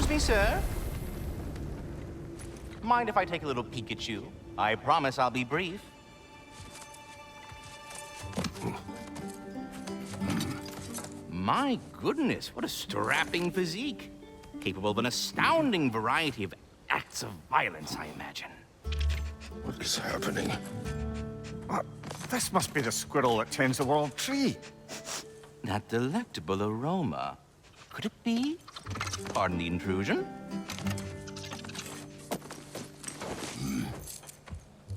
Excuse me, sir. Mind if I take a little peek at you? I promise I'll be brief. My goodness, what a strapping physique. Capable of an astounding variety of acts of violence, I imagine. What is happening? This must be the squirrel that tends the world tree. That delectable aroma. Could it be? Pardon the intrusion.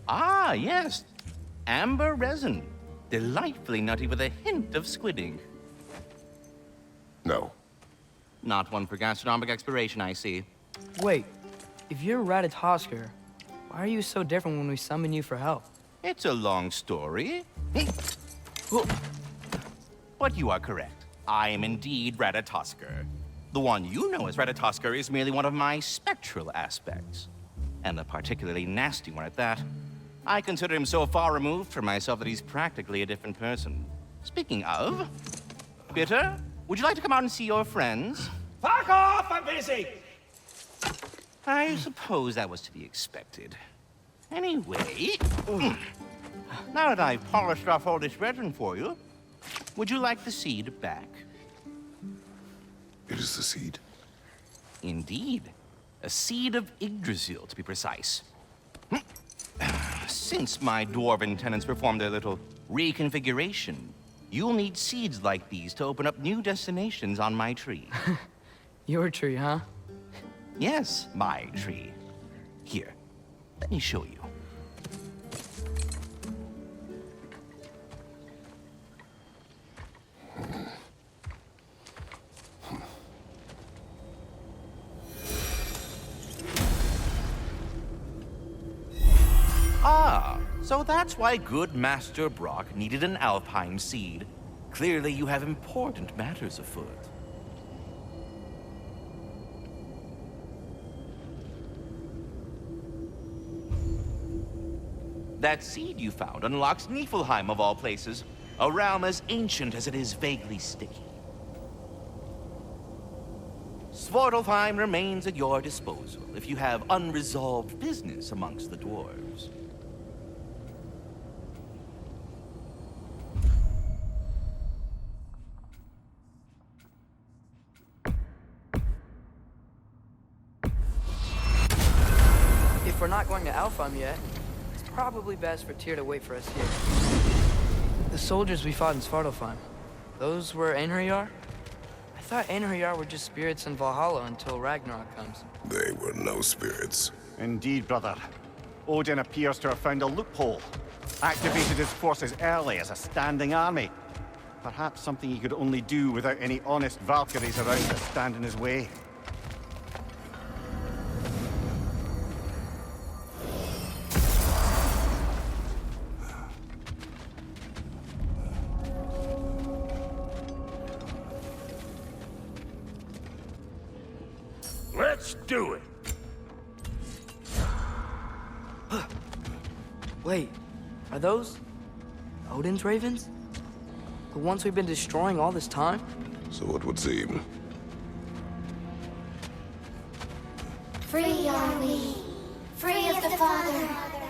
Ah, yes. Amber resin. Delightfully nutty with a hint of squidding. No. Not one for gastronomic exploration, I see. Wait, if you're Ratatosker, why are you so different when we summon you for help? It's a long story. But you are correct. I am indeed Ratatosker. The one you know as Ratatosker is merely one of my spectral aspects. And a particularly nasty one at that. I consider him so far removed from myself that he's practically a different person. Speaking of... Bitter, would you like to come out and see your friends? Fuck off! I'm busy! I suppose that was to be expected. Anyway... Now that I've polished off all this resin for you, would you like the seed back? It is the seed. Indeed. A seed of Yggdrasil, to be precise. Since my dwarven tenants performed their little reconfiguration, you'll need seeds like these to open up new destinations on my tree. Your tree, huh? Yes, my tree. Here, let me show you. Ah, so that's why good Master Brock needed an alpine seed. Clearly you have important matters afoot. That seed you found unlocks Niflheim of all places, a realm as ancient as it is vaguely sticky. Svartalfheim remains at your disposal if you have unresolved business amongst the dwarves. If we're not going to Alfheim yet, it's probably best for Tyr to wait for us here. The soldiers we fought in Svartalfheim, those were Einherjar? I thought Einherjar were just spirits in Valhalla until Ragnarok comes. They were no spirits. Indeed, brother. Odin appears to have found a loophole. Activated his forces early as a standing army. Perhaps something he could only do without any honest Valkyries around to stand in his way. Let's do it! Wait, are those Odin's ravens? The ones we've been destroying all this time? So it would seem. Free are we, free of the Father.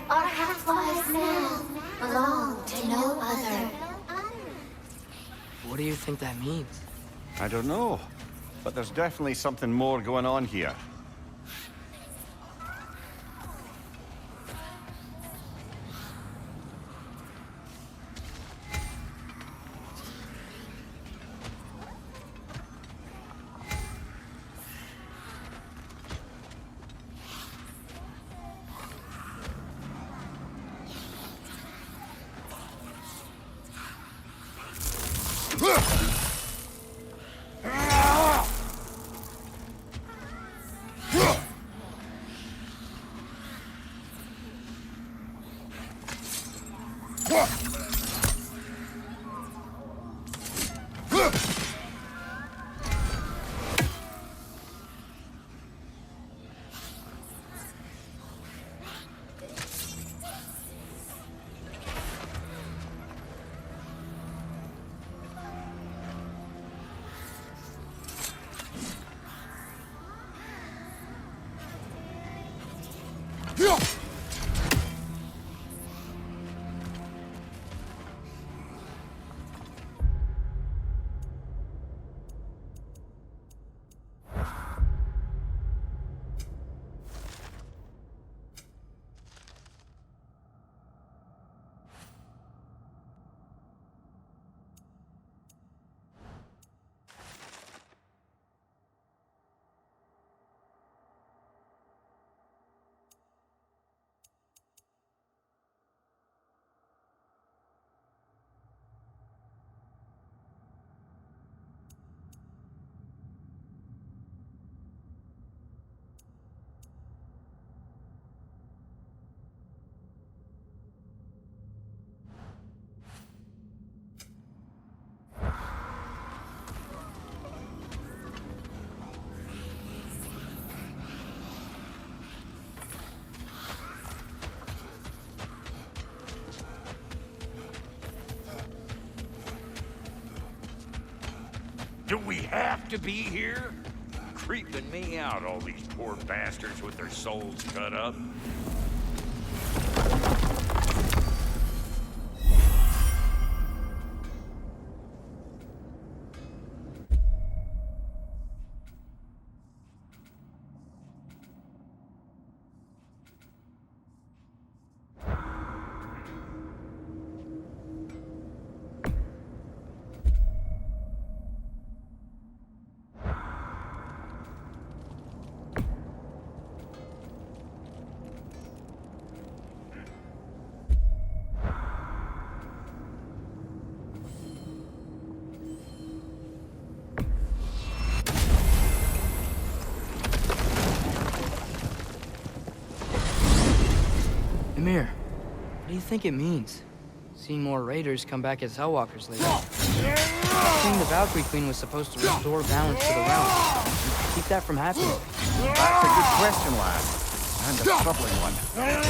Our half-lives now belong to no other. What do you think that means? I don't know, but there's definitely something more going on here. Do we have to be here? Creeping me out, all these poor bastards with their souls cut up. Ymir, what do you think it means? Seeing more raiders come back as Hellwalkers later. Seeing the Valkyrie Queen was supposed to restore balance to the realm. Keep that from happening. That's a good question, lad. And a troubling one. If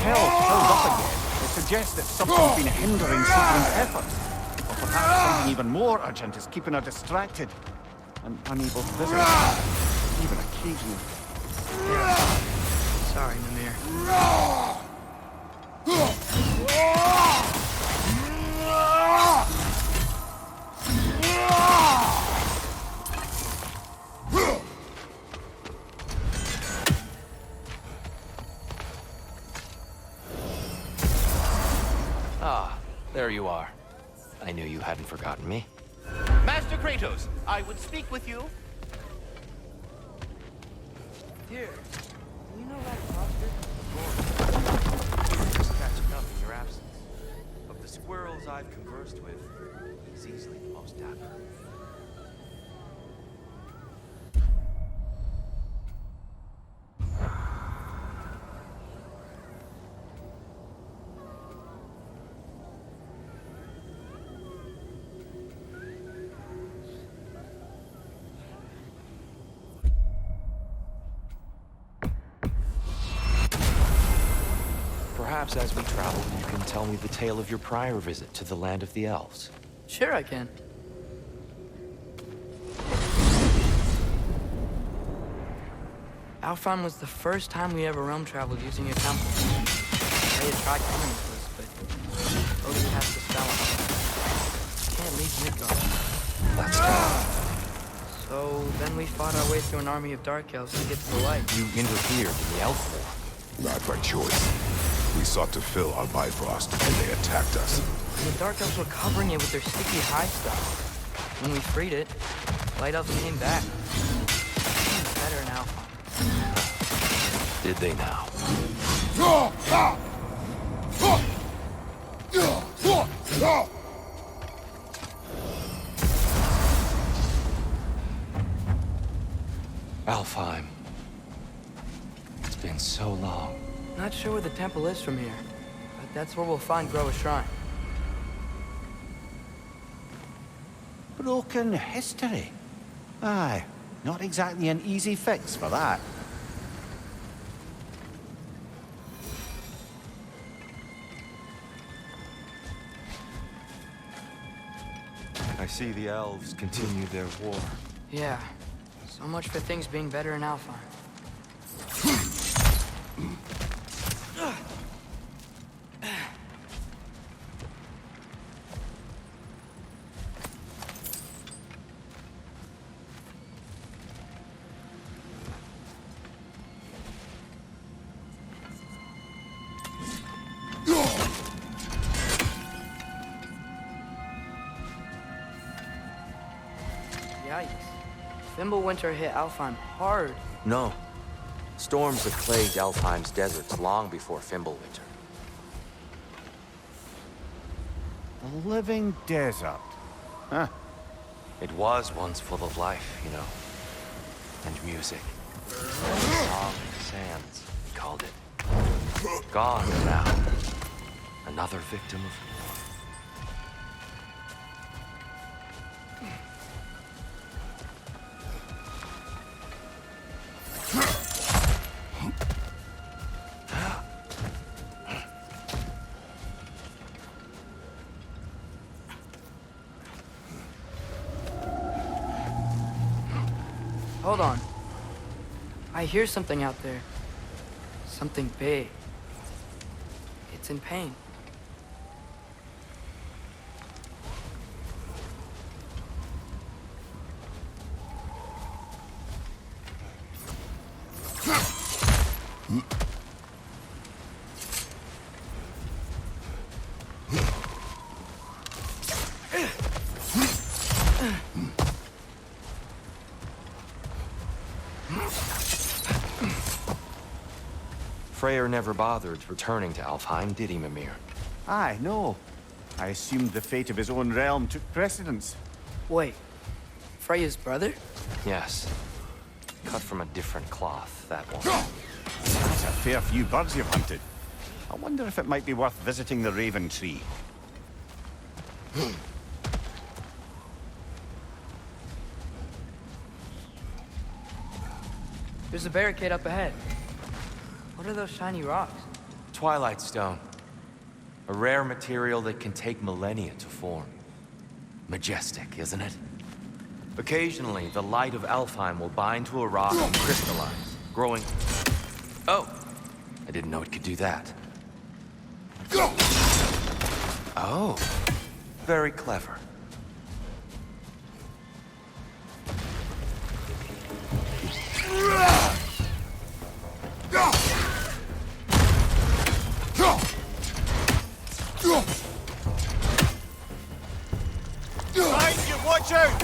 hell filled up again, it suggests that something's been hindering Siegmund's efforts. Or perhaps something even more urgent is keeping her distracted and unable to visit, even occasionally. Sorry, Mimir. Ah, there you are. I knew you hadn't forgotten me. Master Kratos, I would speak with you. Here, do you know Ratatosker? Just catching up in your absence. Of the squirrels I've conversed with, he's easily the most dapper. Perhaps as we travel, you can tell me the tale of your prior visit to the land of the elves. Sure I can. Alfheim was the first time we ever realm traveled using a temple. They had tried coming with us, but Odin has to spell it. Can't leave Midgard. That's tough. So then we fought our way through an army of dark elves to get to the light. You interfered in the elf war. Not by choice. We sought to fill our Bifrost, and they attacked us. And the dark elves were covering it with their sticky high stuff. When we freed it, light elves came back. Better in Alfheim. Did they now? Alfheim. It's been so long. Not sure where the temple is from here, but that's where we'll find Groa's shrine. Broken history. Aye, not exactly an easy fix for that. I see the elves continue their war. Yeah, so much for things being better in Alfheim. Yikes. Fimbulwinter hit Alfheim hard. No. Storms have plagued Alfheim's deserts long before Fimbulwinter. A living desert. Huh. It was once full of life, you know. And music. Song of sands, we called it. Gone now. Another victim of war. Hold on. I hear something out there. Something big. It's in pain. Freyr never bothered returning to Alfheim, did he, Mimir? Aye, no. I assumed the fate of his own realm took precedence. Wait. Freya's brother? Yes. Cut from a different cloth, that one. That's a fair few birds you've hunted. I wonder if it might be worth visiting the Raven Tree. There's a barricade up ahead. What are those shiny rocks? Twilight Stone. A rare material that can take millennia to form. Majestic, isn't it? Occasionally, the light of Alfheim will bind to a rock and crystallize, growing... Oh! I didn't know it could do that. Oh. Very clever. Behind you, watch out!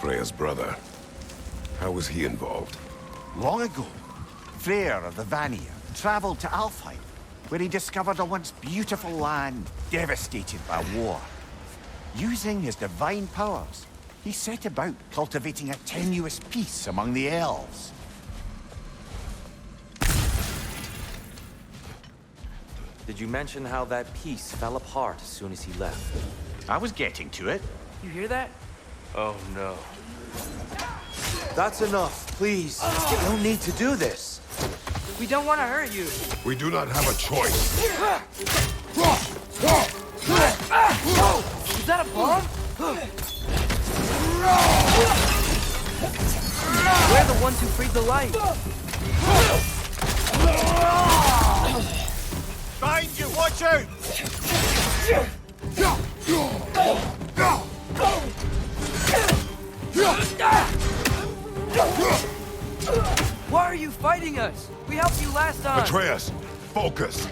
Freya's brother. How was he involved? Long ago, Freyr of the Vanir traveled to Alfheim, where he discovered a once beautiful land devastated by war. Using his divine powers, he set about cultivating a tenuous peace among the elves. Did you mention how that piece fell apart as soon as he left? I was getting to it. You hear that? Oh, no. That's enough, please. You don't need to do this. We don't want to hurt you. We do not have a choice. Is that a bomb? We're the ones who freed the light. Behind you, watch out! Why are you fighting us? We helped you last time. Atreus, focus.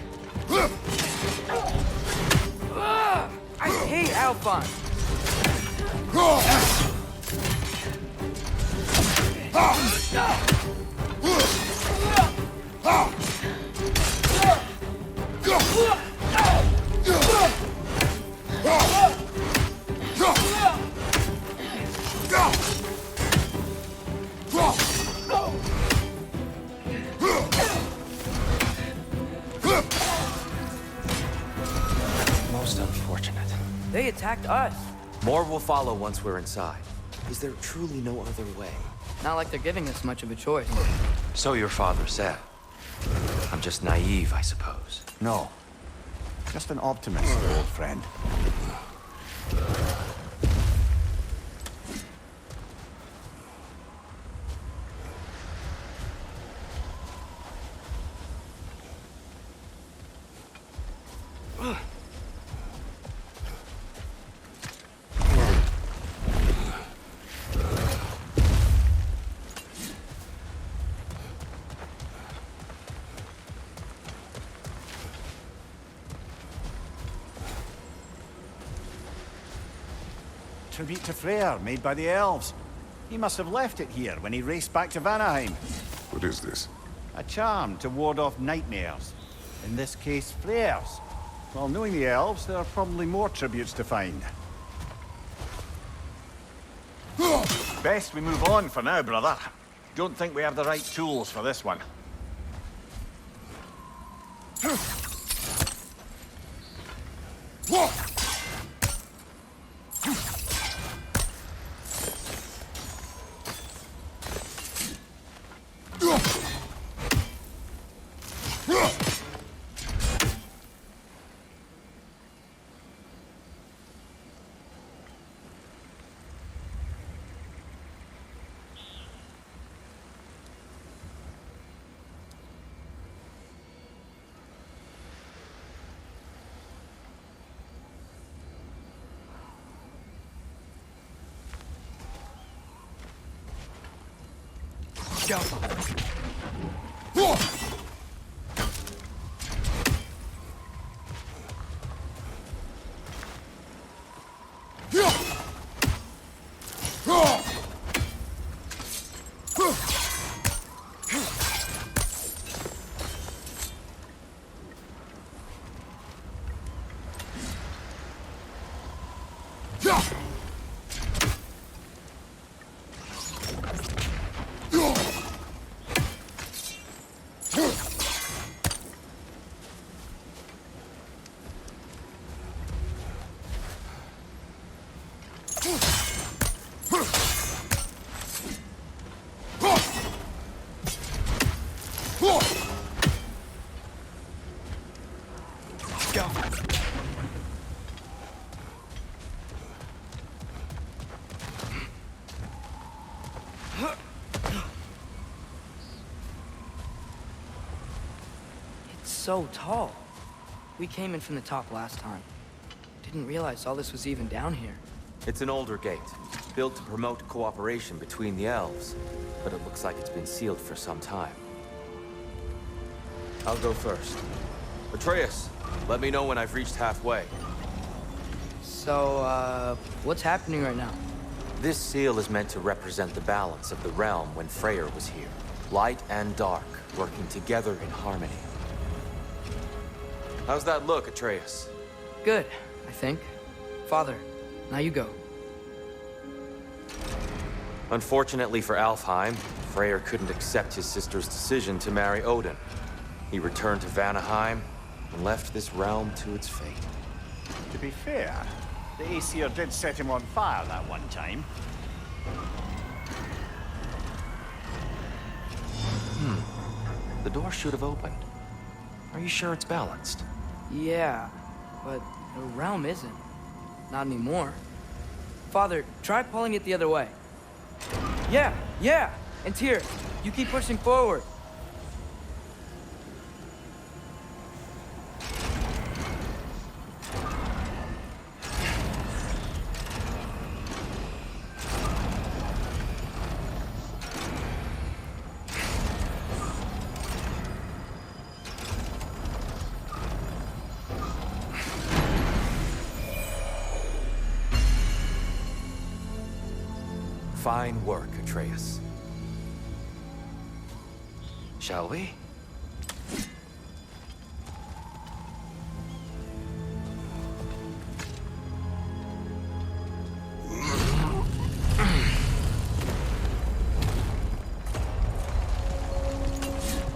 I hate Alphonse. Most unfortunate. They attacked us. More will follow once we're inside. Is there truly no other way? Not like they're giving us much of a choice. So your father said. I'm just naive, I suppose. No. Just an optimist, old friend. Tribute to Freyr, made by the elves. He must have left it here when he raced back to Vanaheim. What is this? A charm to ward off nightmares. In this case, Freyr's. Well, knowing the elves, there are probably more tributes to find. Best we move on for now, brother. Don't think we have the right tools for this one. Go. So tall. We came in from the top last time. Didn't realize all this was even down here. It's an older gate, built to promote cooperation between the elves, but it looks like it's been sealed for some time. I'll go first. Atreus, let me know when I've reached halfway. So, what's happening right now? This seal is meant to represent the balance of the realm when Freyr was here. Light and dark, working together in harmony. How's that look, Atreus? Good, I think. Father, now you go. Unfortunately for Alfheim, Freyr couldn't accept his sister's decision to marry Odin. He returned to Vanaheim and left this realm to its fate. To be fair, the Aesir did set him on fire that one time. The door should have opened. Are you sure it's balanced? Yeah, but the realm isn't. Not anymore. Father, try pulling it the other way. Yeah! And Tyr, you keep pushing forward. Fine work, Atreus. Shall we?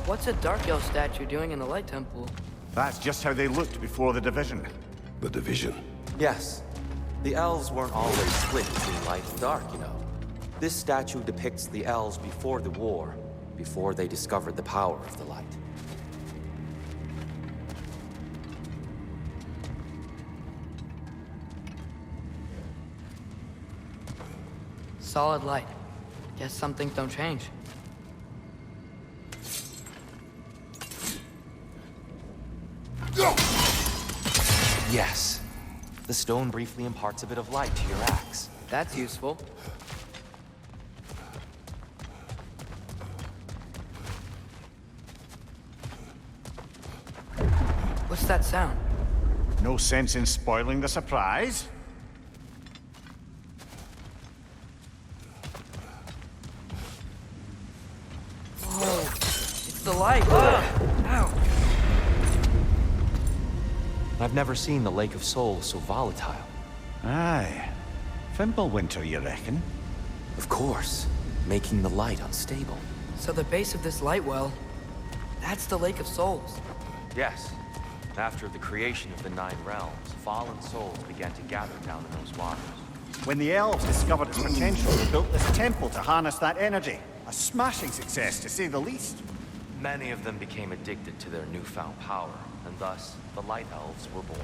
What's a Dark Elf statue doing in the Light Temple? That's just how they looked before the division. The division. Yes. The elves weren't always split between light and dark, you know. This statue depicts the elves before the war, before they discovered the power of the light. Solid light. Guess some things don't change. Yes. The stone briefly imparts a bit of light to your axe. That's useful. What's that sound? No sense in spoiling the surprise. Whoa, it's the light. Ow. I've never seen the Lake of Souls so volatile. Aye. Fimbulwinter, you reckon? Of course, making the light unstable. So the base of this light well, that's the Lake of Souls. Yes. After the creation of the Nine Realms, fallen souls began to gather down in those waters. When the elves discovered its potential, they built this temple to harness that energy. A smashing success, to say the least. Many of them became addicted to their newfound power, and thus the Light Elves were born.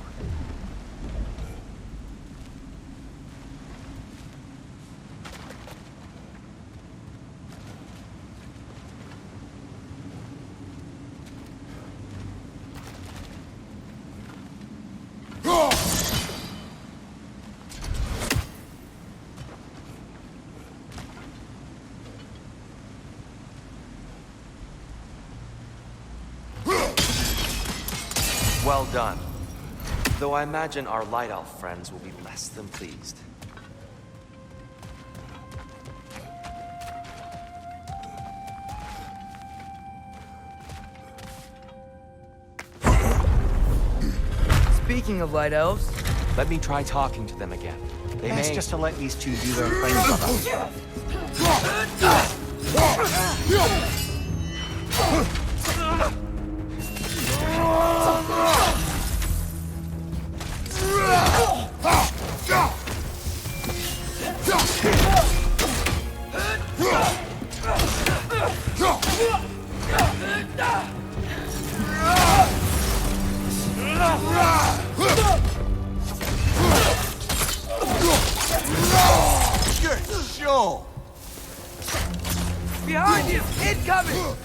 Well done. Though I imagine our Light Elf friends will be less than pleased. Speaking of Light Elves, Let me try talking to them again. They Best may... just to let these two do their thing, brother. Good show! behind you! Incoming!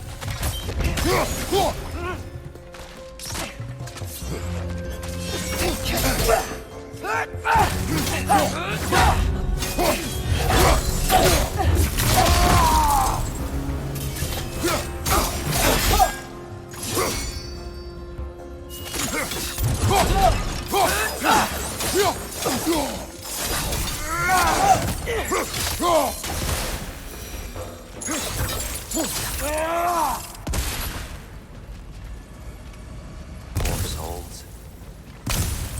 Poor souls.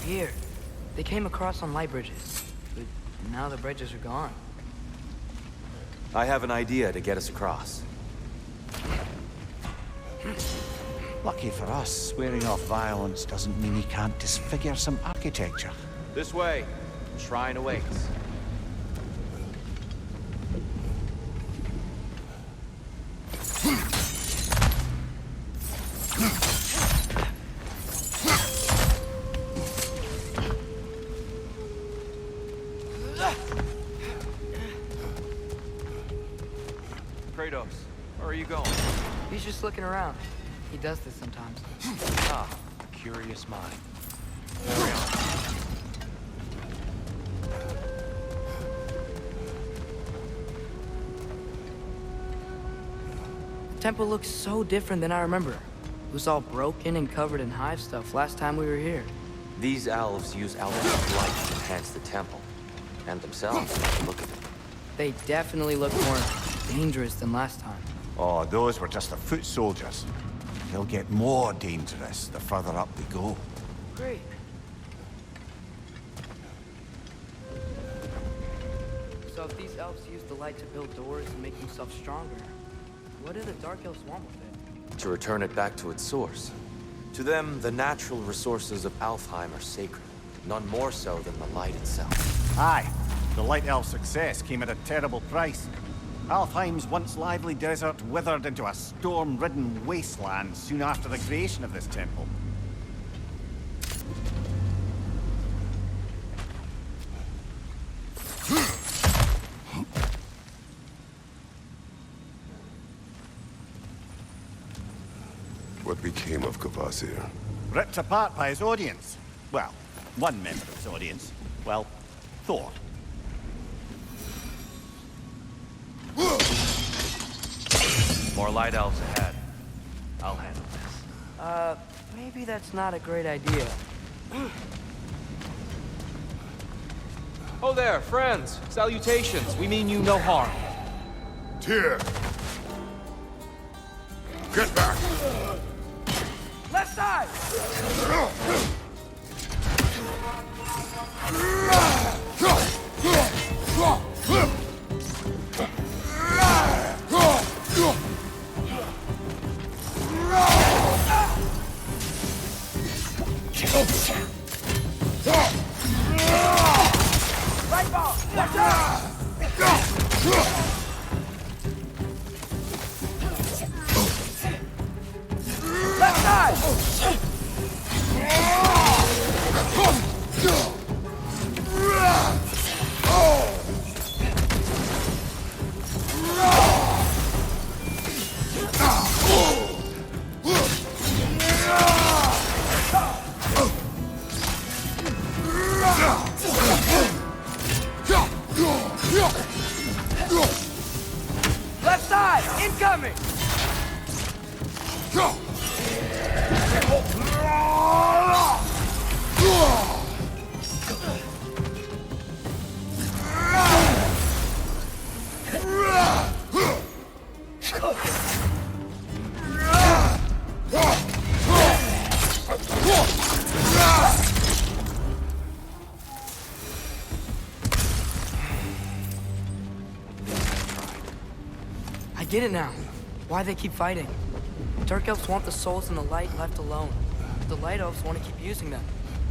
Here. They came across on light bridges. But now the bridges are gone. I have an idea to get us across. Lucky for us, swearing off violence doesn't mean he can't disfigure some architecture. This way. Shrine awaits. Kratos, where are you going? He's just looking around. He does this sometimes. Ah, a curious mind. Carry on. The temple looks so different than I remember. It was all broken and covered in hive stuff last time we were here. These elves use elements of light to enhance the temple, and themselves look at it. They definitely look more dangerous than last time. Oh, those were just the foot soldiers. They'll get more dangerous the further up we go. Great. So if these elves use the light to build doors and make themselves stronger, what do the Dark Elves want with it? To return it back to its source. To them, the natural resources of Alfheim are sacred, none more so than the light itself. Aye, the Light Elf success came at a terrible price. Alfheim's once lively desert withered into a storm-ridden wasteland soon after the creation of this temple. What became of Kvasir? Ripped apart by his audience. Well, one member of his audience. Well, Thor. More light elves ahead. I'll handle this. Maybe that's not a great idea. Oh there, friends. Salutations. We mean you no harm. Tyr! Get back! Left side! Right ball! Watch out! Left side! Left side! Incoming! I get it now. Why they keep fighting. Dark elves want the souls in the light left alone. The light elves want to keep using them.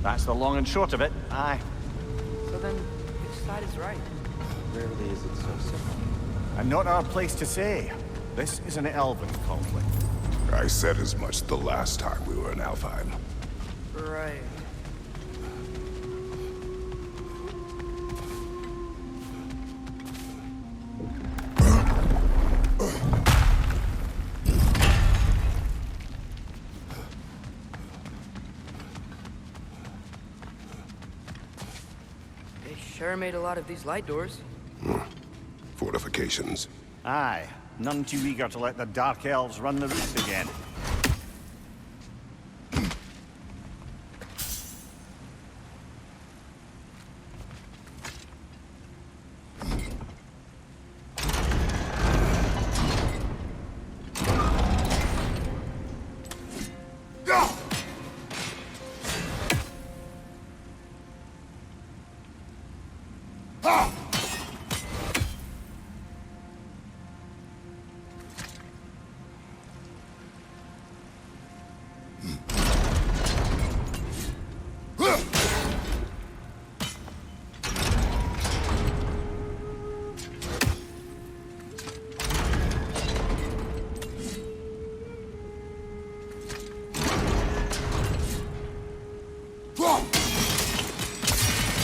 That's the long and short of it. Aye. So then, which side is right? Rarely is it so simple. And not our place to say. This is an elven conflict. I said as much the last time we were in Alfheim. Right. They sure made a lot of these light doors. Fortifications. Aye. None too eager to let the Dark Elves run the roost again.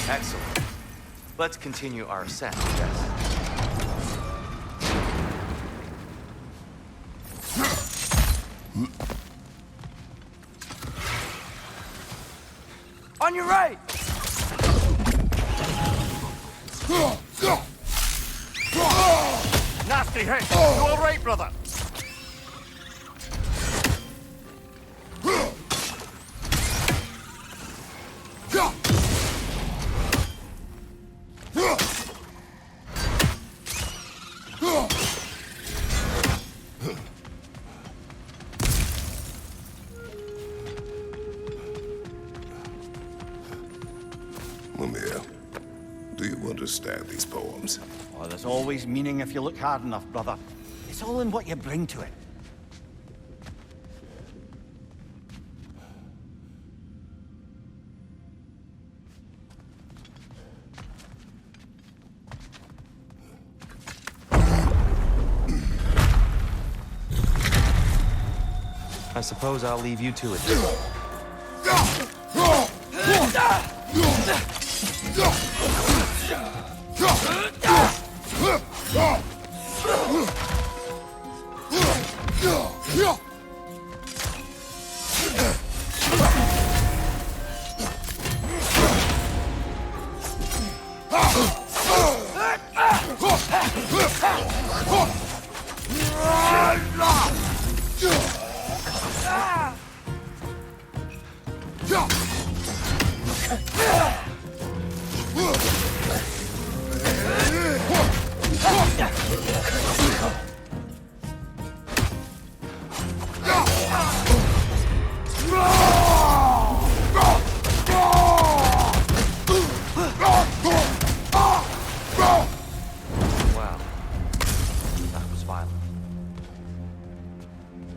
Excellent. Let's continue our ascent, yes. On your right! Nasty hit! You all right, brother? Mimir, do you understand these poems? Oh, there's always meaning if you look hard enough, brother. It's all in what you bring to it. I suppose I'll leave you to it.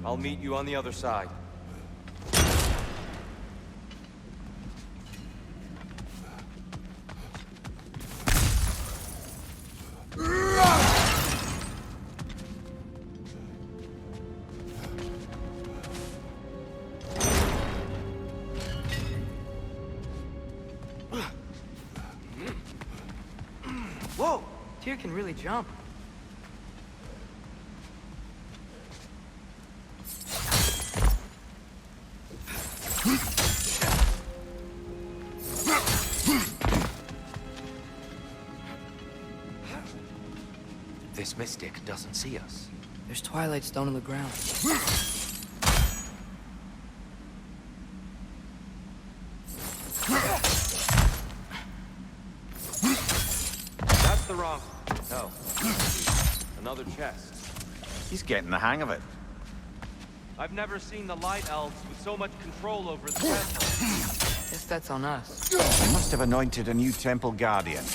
I'll meet you on the other side. Tyr can really jump. This mystic doesn't see us. There's twilight stone on the ground. That's the wrong... No. Another chest. He's getting the hang of it. I've never seen the Light Elves with so much control over the temple. Guess that's on us. They must have anointed a new temple guardian.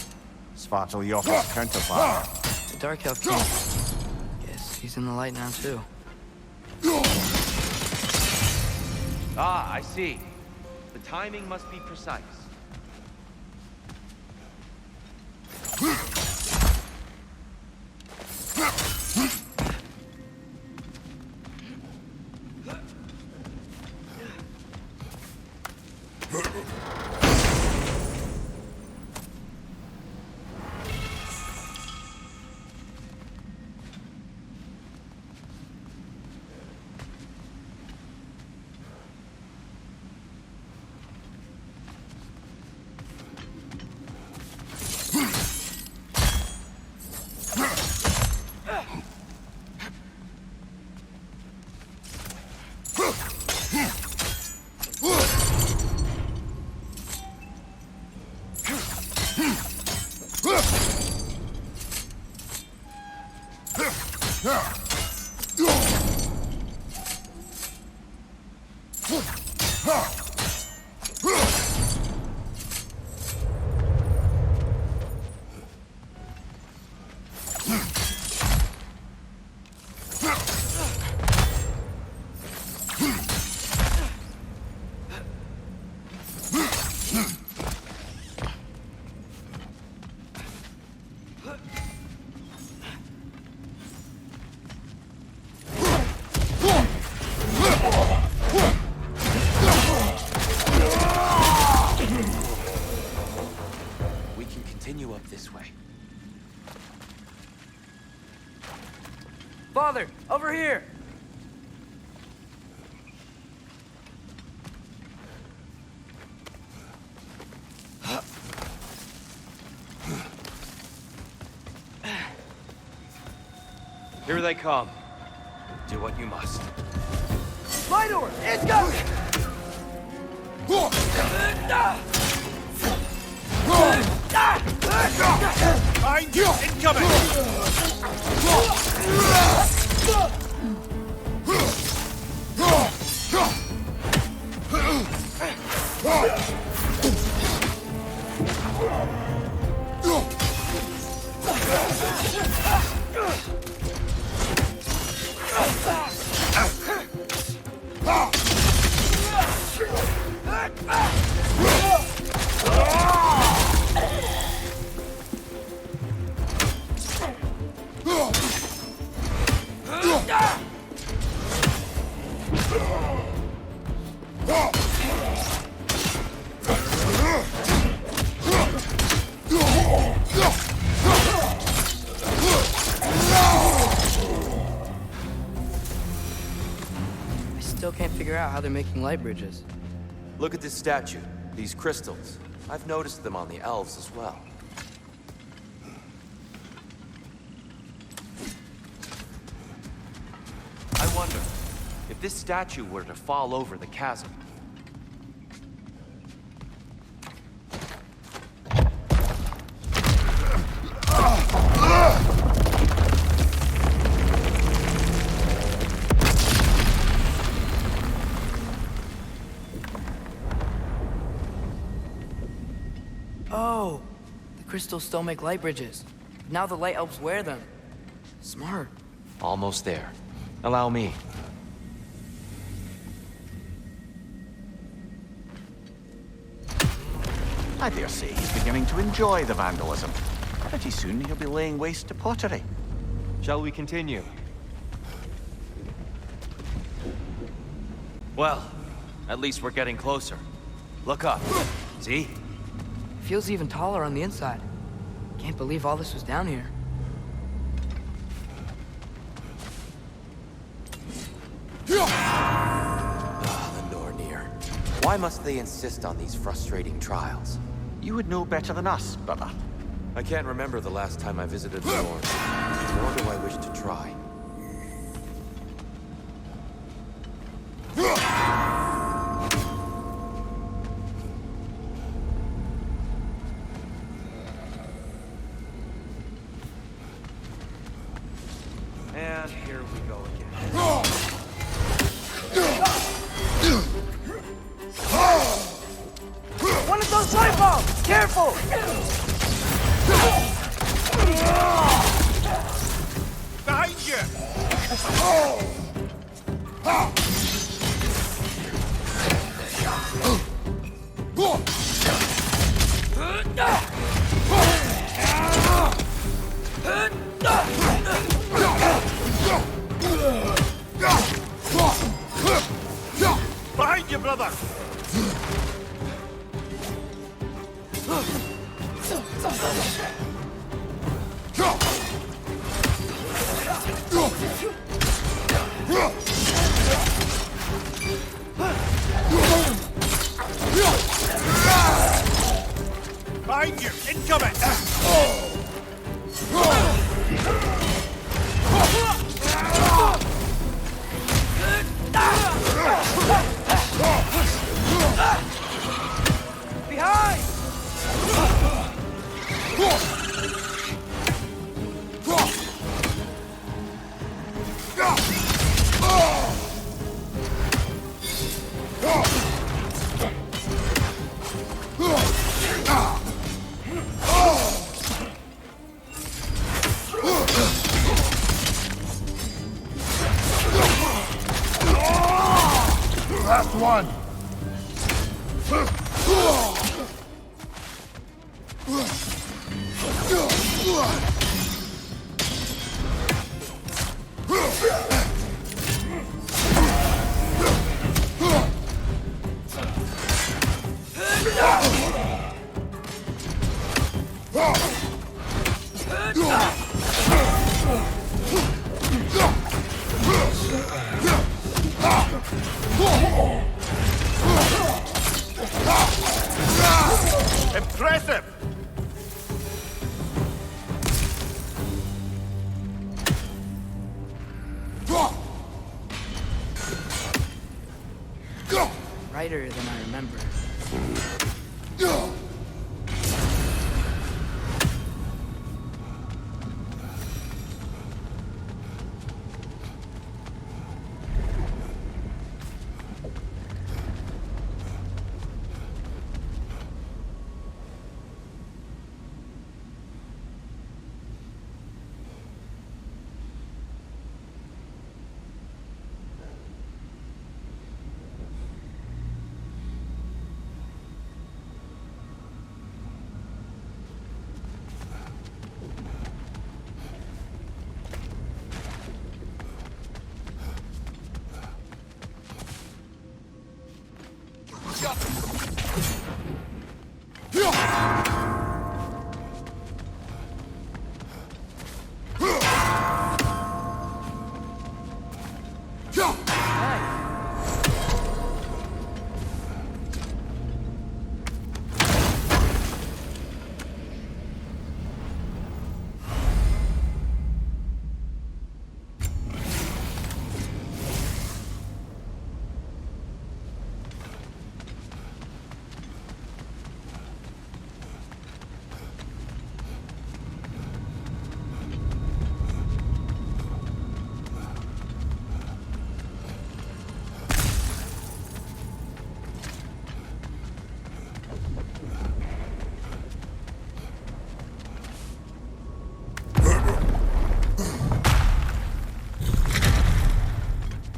Svartal Yoffel's counterpart. The Dark Elf King. Guess he's in the light now, too. Ah, I see. The timing must be precise. Father, over here! Here they come. Do what you must. My door! It's coming! Behind you! Incoming! How they're making light bridges. Look at this statue, these crystals. I've noticed them on the elves as well. I wonder, if this statue were to fall over the chasm, Crystals still make light bridges. Now the light elves wear them. Smart. Almost there. Allow me. I dare say he's beginning to enjoy the vandalism. Pretty soon he'll be laying waste to pottery. Shall we continue? Well, at least we're getting closer. Look up. See? Feels even taller on the inside. Can't believe all this was down here. Why must they insist on these frustrating trials? You would know better than us, brother. I can't remember the last time I visited the North, nor do I wish to try. And here we go again. One of those light bulbs! Careful! Behind you! Behind you, brother! Behind you! Incoming! Behind! Last one! Impressive! Brighter than I remember.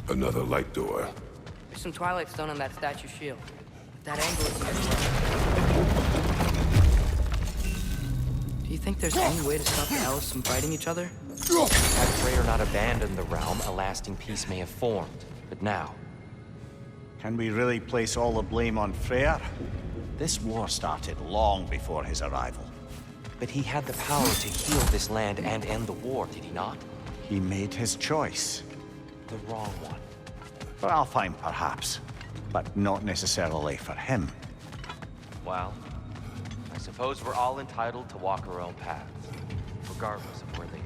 Another light door. There's some Twilight Stone on that statue shield. That angle is good. Do you think there's any way to stop the elves from fighting each other? Had Freyr not abandoned the realm, a lasting peace may have formed. But now, Can we really place all the blame on Freyr? This war started long before his arrival. but he had the power to heal this land and end the war, did he not? He made his choice. The wrong one. For Alfheim, perhaps. but not necessarily for him. Well, I suppose we're all entitled to walk our own paths, regardless of where they end.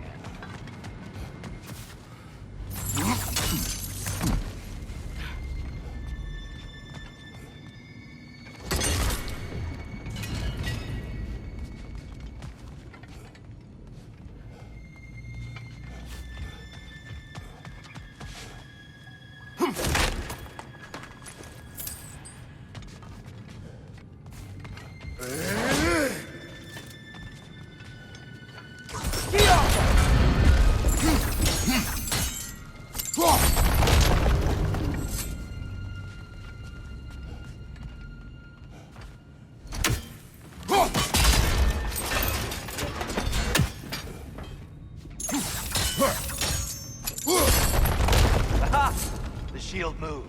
Aha! The shield moved.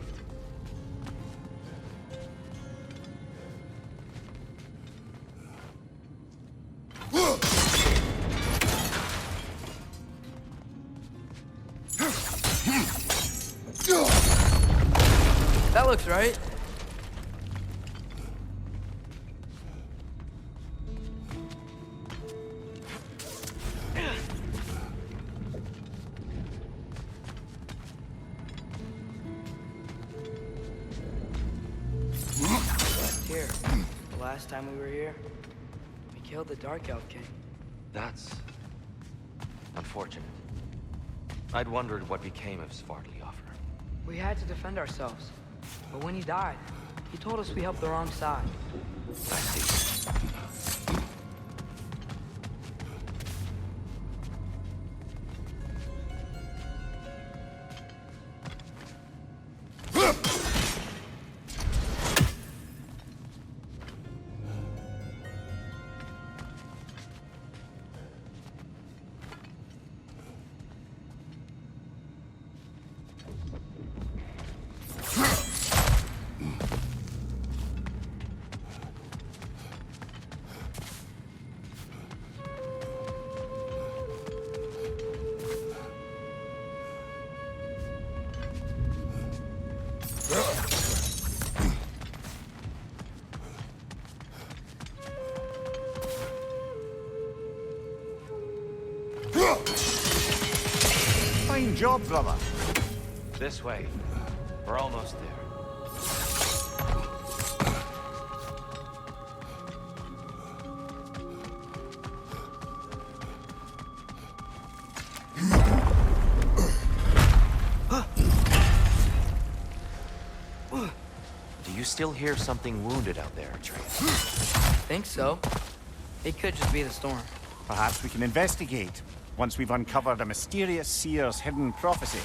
That looks right. Here, the last time we were here, we killed the Dark Elf King. That's unfortunate. I'd wondered what became of Svartalfheim. We had to defend ourselves. But when he died, he told us we helped the wrong side. I see. Fine job, brother. This way. We're almost there. Do you still hear something wounded out there, Atreus? Think so. It could just be the storm. Perhaps we can investigate once we've uncovered a mysterious seer's hidden prophecy.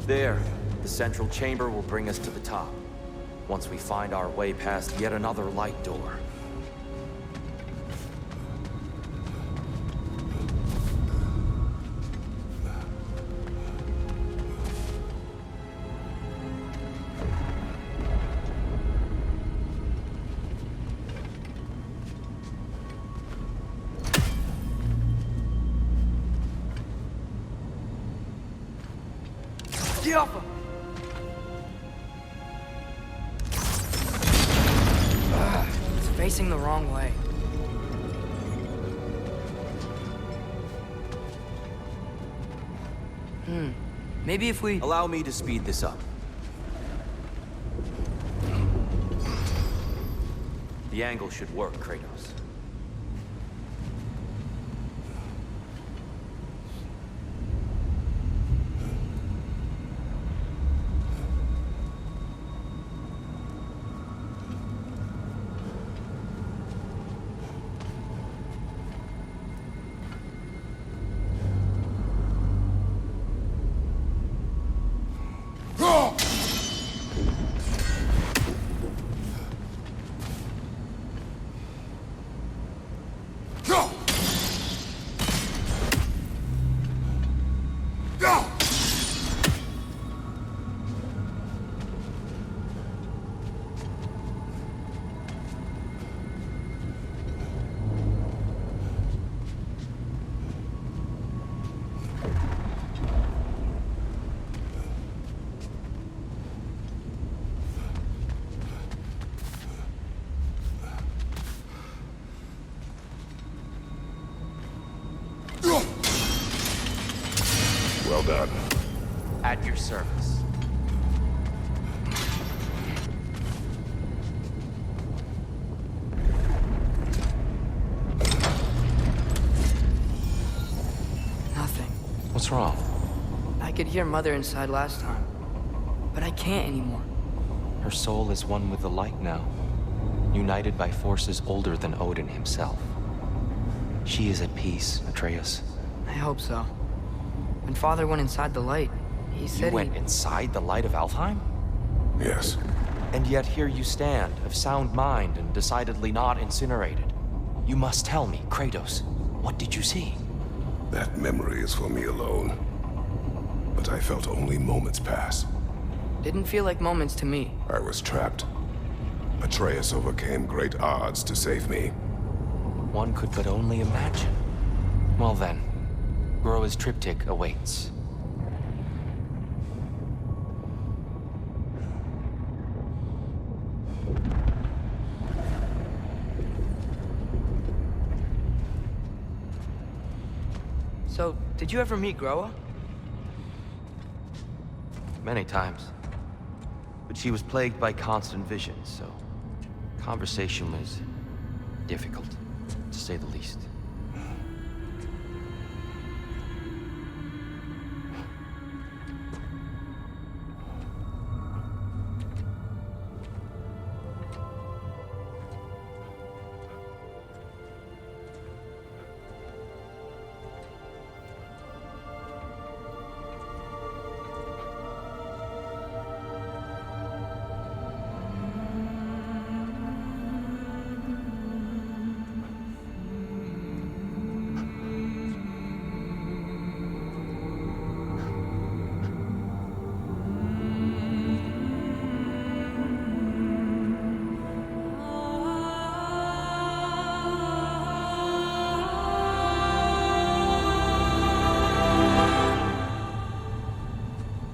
There. The central chamber will bring us to the top. Once we find our way past yet another light door. Get off him! It's facing the wrong way. Maybe if we... Allow me to speed this up. The angle should work, Kratos. Well done. At your service. Nothing. What's wrong? I could hear Mother inside last time, but I can't anymore. Her soul is one with the light now, united by forces older than Odin himself. She is at peace, Atreus. I hope so. When Father went inside the light, he said You went inside the light of Alfheim? Yes. And yet here you stand, of sound mind and decidedly not incinerated. You must tell me, Kratos, what did you see? That memory is for me alone. But I felt only moments pass. Didn't feel like moments to me. I was trapped. Atreus overcame great odds to save me. One could but only imagine. Well then, Groa's triptych awaits. So, did you ever meet Groa? Many times. But she was plagued by constant visions, so conversation was difficult, to say the least.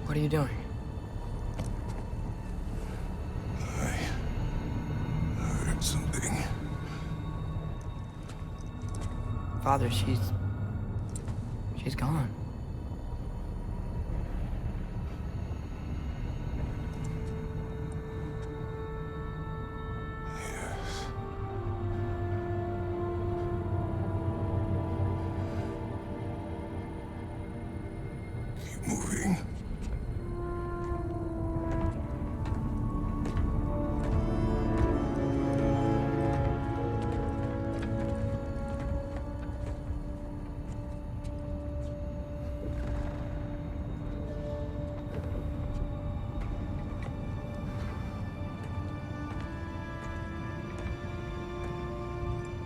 What are you doing? I heard something. Father, she's gone. Yes. Keep moving.